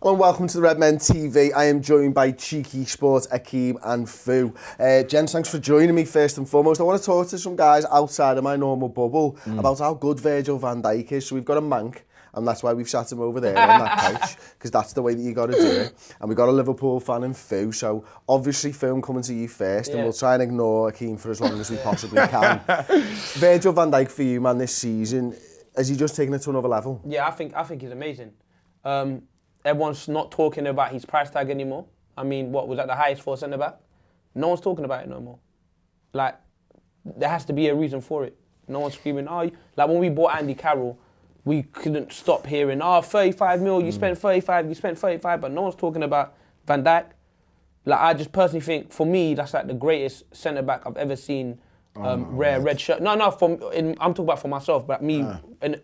Hello and welcome to the Redmen TV. I am joined by CheekySport, Akeem and Fu. Gents, thanks for joining me first and foremost. I want to talk to some guys outside of my normal bubble about how good Virgil Van Dijk is. So we've got a mank, and that's why we've sat him over there on that couch, because that's the way that you got to do it. And we've got a Liverpool fan in Fu, so obviously Fu, I'm coming to you first, and we'll try and ignore Akeem for as long as we possibly can. Virgil Van Dijk for you, man, this season, has he just taken it to another level? Yeah, I think he's amazing. Everyone's not talking about his price tag anymore. I mean, what was that, the highest for a centre-back? No one's talking about it no more. Like, there has to be a reason for it. No one's screaming, oh, like when we bought Andy Carroll, we couldn't stop hearing, 35 mil, you spent 35, but no one's talking about Van Dijk. Like, I just personally think, for me, that's like the greatest centre-back I've ever seen, wear a red shirt. No, I'm talking about for myself, but me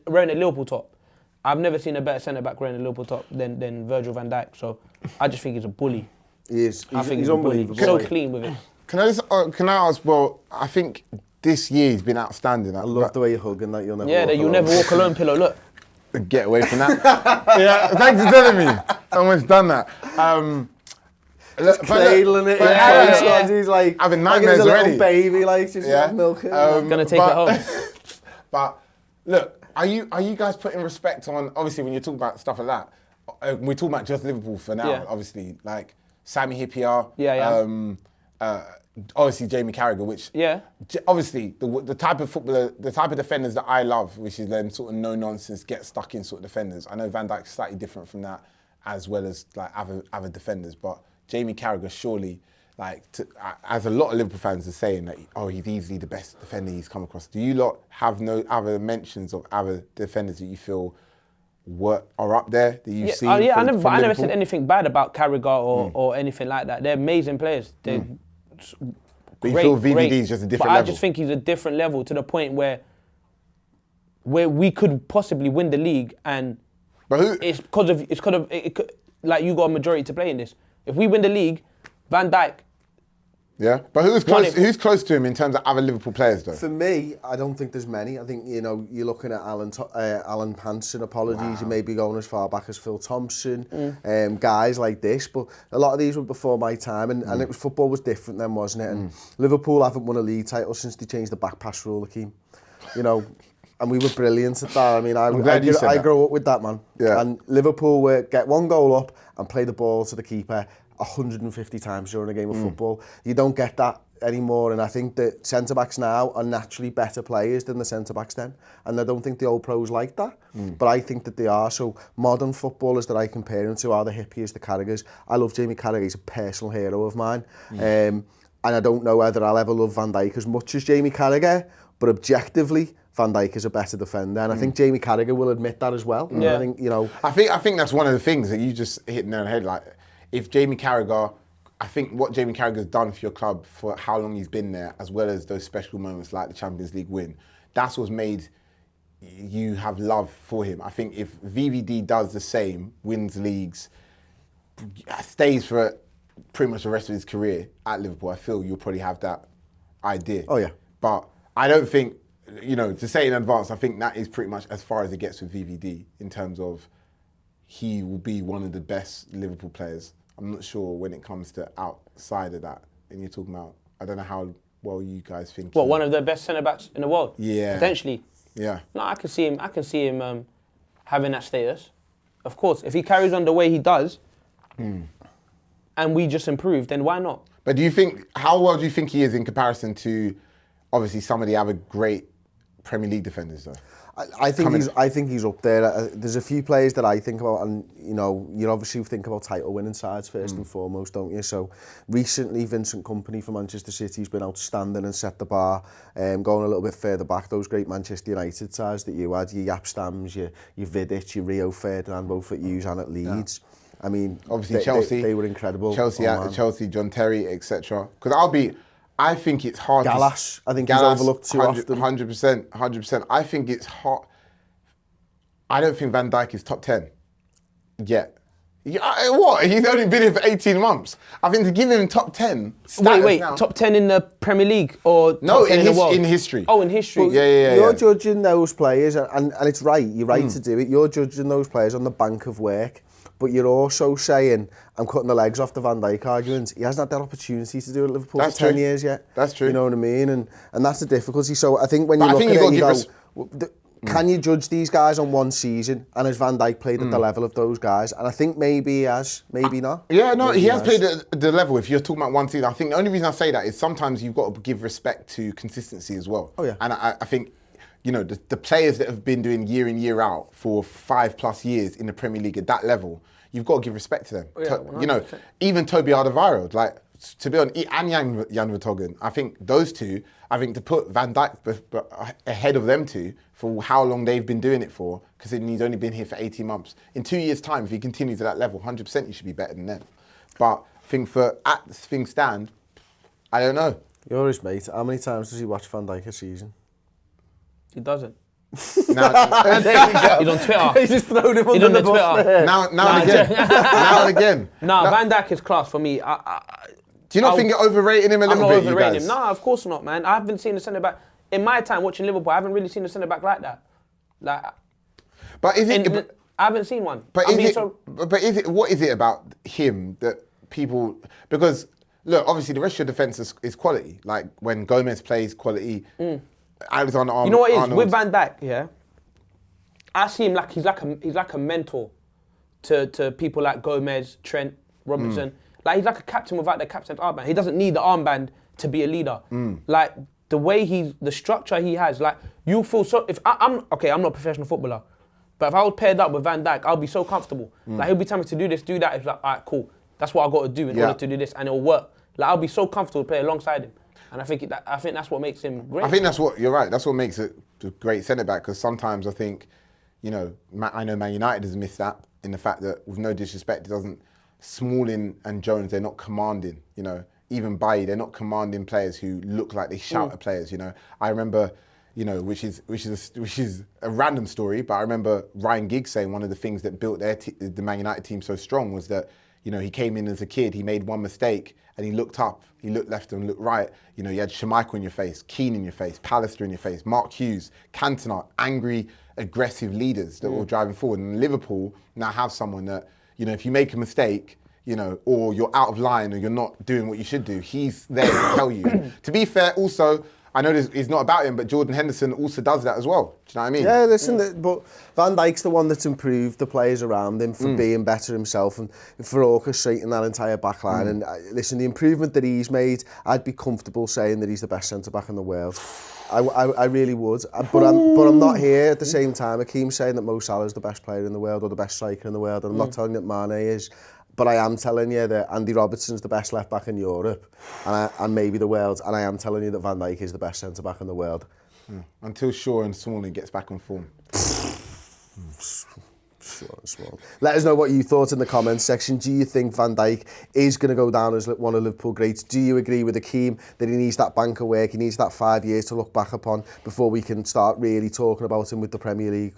wearing a Liverpool top. I've never seen a better centre-back wearing a Liverpool top than Virgil Van Dijk. So I just think he's a bully. He is. I think he's unbelievable. So clean with it. Can I ask? Well, I think this year he's been outstanding. I love the way you're hugging that. You'll never. Yeah, you'll never walk alone. Pillow. Look. Get away from that. Yeah, thanks for telling me. I almost done that. Just cradling it. Yeah. He's like having nightmares already. Little baby, like just milking. Gonna take it home. But look. Are you guys putting respect on, obviously when you talk about stuff like that, we talk about just Liverpool for now, obviously, like Sami Hyypiä, obviously Jamie Carragher, which obviously the type of footballer, the type of defenders that I love, which is then sort of no nonsense, get stuck in sort of defenders. I know Van Dijk's slightly different from that, as well as like other defenders, but Jamie Carragher surely, like, as a lot of Liverpool fans are saying that, he's easily the best defender he's come across. Do you lot have no other mentions of other defenders that you feel are up there that you've seen? I never said anything bad about Carragher or anything like that. They're amazing players. They're but you feel VVD is just a different level? I just think he's a different level to the point where we could possibly win the league, and it's because of like you got a majority to play in this. If we win the league, Van Dijk. Yeah, but who's close to him in terms of other Liverpool players, though? For me, I don't think there's many. I think, you're looking at Alan Hansen, apologies, you may be going as far back as Phil Thompson, guys like this, but a lot of these were before my time, and football was different then, wasn't it? And Liverpool haven't won a league title since they changed the back pass rule, Akeem. And we were brilliant at that. I mean, I grew up with that, man. Yeah. And Liverpool would get one goal up and play the ball to the keeper 150 times during a game of football. You don't get that anymore, and I think that centre-backs now are naturally better players than the centre-backs then, and I don't think the old pros like that, but I think that they are. So modern footballers that I compare him to are the Hyypiäs, the Carraghers. I love Jamie Carragher, he's a personal hero of mine, and I don't know whether I'll ever love Van Dijk as much as Jamie Carragher, but objectively, Van Dijk is a better defender, and I think Jamie Carragher will admit that as well. Yeah. I think that's one of the things that you just hit nail on the head. Like, if Jamie Carragher, I think what Jamie Carragher's done for your club for how long he's been there, as well as those special moments like the Champions League win, that's what's made you have love for him. I think if VVD does the same, wins leagues, stays for pretty much the rest of his career at Liverpool, I feel you'll probably have that idea. Oh yeah. But I don't think, to say in advance, I think that is pretty much as far as it gets with VVD in terms of he will be one of the best Liverpool players. I'm not sure when it comes to outside of that. And you're talking about, I don't know how well you guys think. What, one of the best centre-backs in the world? Yeah. Potentially. Yeah. No, I can see him having that status. Of course, if he carries on the way he does, and we just improve, then why not? But how well do you think he is in comparison to, obviously, some of the other great Premier League defenders, though? I think he's up there. There's a few players that I think about, and you obviously think about title-winning sides first and foremost, don't you? So recently, Vincent Kompany for Manchester City has been outstanding and set the bar. Going a little bit further back, those great Manchester United sides that you had, your Jaap Stams, your Vidic, your Rio Ferdinand, both at Hughes and at Leeds. Yeah. I mean, obviously Chelsea, they were incredible. Chelsea, John Terry, etc. Because I think it's hard. Gallas, I think he's overlooked too often. 100%. I think it's hard. I don't think Van Dijk is top 10 yet. What? He's only been here for 18 months. I think to give him top 10. Wait, now, top 10 in the Premier League or top 10 in the world? In history. Oh, in history. Well, yeah. You're judging those players, and it's right. You're right to do it. You're judging those players on the bank of work. but you're also saying, I'm cutting the legs off the Van Dijk argument. He hasn't had that opportunity to do it at Liverpool for 10 years yet. That's true. You know what I mean? And that's the difficulty. So I think when you look at it, you go, can you judge these guys on one season? And has Van Dijk played at the level of those guys? And I think maybe he has, maybe not. Yeah, no, maybe he has played at the level. If you're talking about one season, I think the only reason I say that is sometimes you've got to give respect to consistency as well. Oh, yeah. And I think, you know, the players that have been doing year in, year out for 5+ years in the Premier League at that level, you've got to give respect to them. Oh, yeah, you know, even Toby Alderweireld, like, to be honest, and Jan Vertonghen, I think those two, I think to put Van Dijk ahead of them two for how long they've been doing it for, because he's only been here for 18 months. In 2 years' time, if he continues at that level, 100% he should be better than them. But I think at things stand, I don't know. You're his mate. How many times does he watch Van Dijk a season? He doesn't. There you go. He's on Twitter. He's just thrown him He's under on the the bus Twitter. there. Now and again. Now and again. No, Van Dijk is class for me. Do you not think you're overrating him a little bit, I'm not overrating you guys? him. No, of course not, man. I haven't seen a centre-back. In my time watching Liverpool, I haven't really seen a centre-back like that. Like, But is it... I haven't seen one. But is it? What is it about him that people? Because look, obviously the rest of your defence is quality. Like when Gomez plays, quality. Alexander-Arnold. You know what it is with Van Dijk? Yeah, I see him like he's like a mentor to people like Gomez, Trent, Robertson. Like he's like a captain without the captain's armband. He doesn't need the armband to be a leader. Like the way the structure he has. Like you feel so. If I'm not a professional footballer. But if I was paired up with Van Dijk, I'll be so comfortable. Like he'll be telling me to do this, do that. It's like, all right, cool. That's what I got to do in order to do this, and it'll work. Like I'll be so comfortable to play alongside him, and I think that's what makes him great. I think you're right. That's what makes it a great centre back. Because sometimes I think, you know, I know Man United has missed that in the fact that, with no disrespect, it doesn't. Smalling and Jones, they're not commanding. You know, even Bailly, they're not commanding players who look like they shout at players. You know, I remember. You know, which is a random story, but I remember Ryan Giggs saying one of the things that built the Man United team so strong was that, you know, he came in as a kid, he made one mistake, and he looked up, he looked left and looked right. You know, you had Schmeichel in your face, Keane in your face, Pallister in your face, Mark Hughes, Cantona, angry, aggressive leaders that were driving forward. And Liverpool now have someone that, you know, if you make a mistake, you know, or you're out of line or you're not doing what you should do, he's there to tell you. To be fair, also, I know it's not about him, but Jordan Henderson also does that as well. Do you know what I mean? Yeah, listen, but Van Dijk's the one that's improved the players around him for being better himself and for orchestrating that entire back line. And listen, the improvement that he's made, I'd be comfortable saying that he's the best centre-back in the world. I really would. But I'm not here at the same time. Akeem's saying that Mo Salah's the best player in the world or the best striker in the world, and I'm not telling you that Mane is. But I am telling you that Andy Robertson's the best left-back in Europe and maybe the world. And I am telling you that Van Dijk is the best centre-back in the world. Until Shaw and Smalling gets back on form. Let us know what you thought in the comments section. Do you think Van Dijk is going to go down as one of Liverpool greats? Do you agree with Akeem that he needs that bank of work, he needs that 5 years to look back upon before we can start really talking about him with the Premier League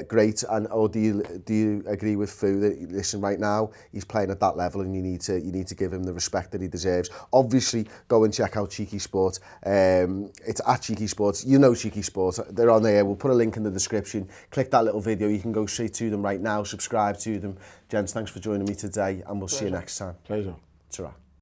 great? Or do you agree with Fu that, listen, right now he's playing at that level and you need to give him the respect that he deserves? Obviously, go and check out CheekySport. It's at CheekySport. You know CheekySport. They're on there. We'll put a link in the description. Click that little video. You can go straight to them right now. Subscribe to them. Gents, thanks for joining me today, and we'll see you next time. Pleasure. Ta-ra.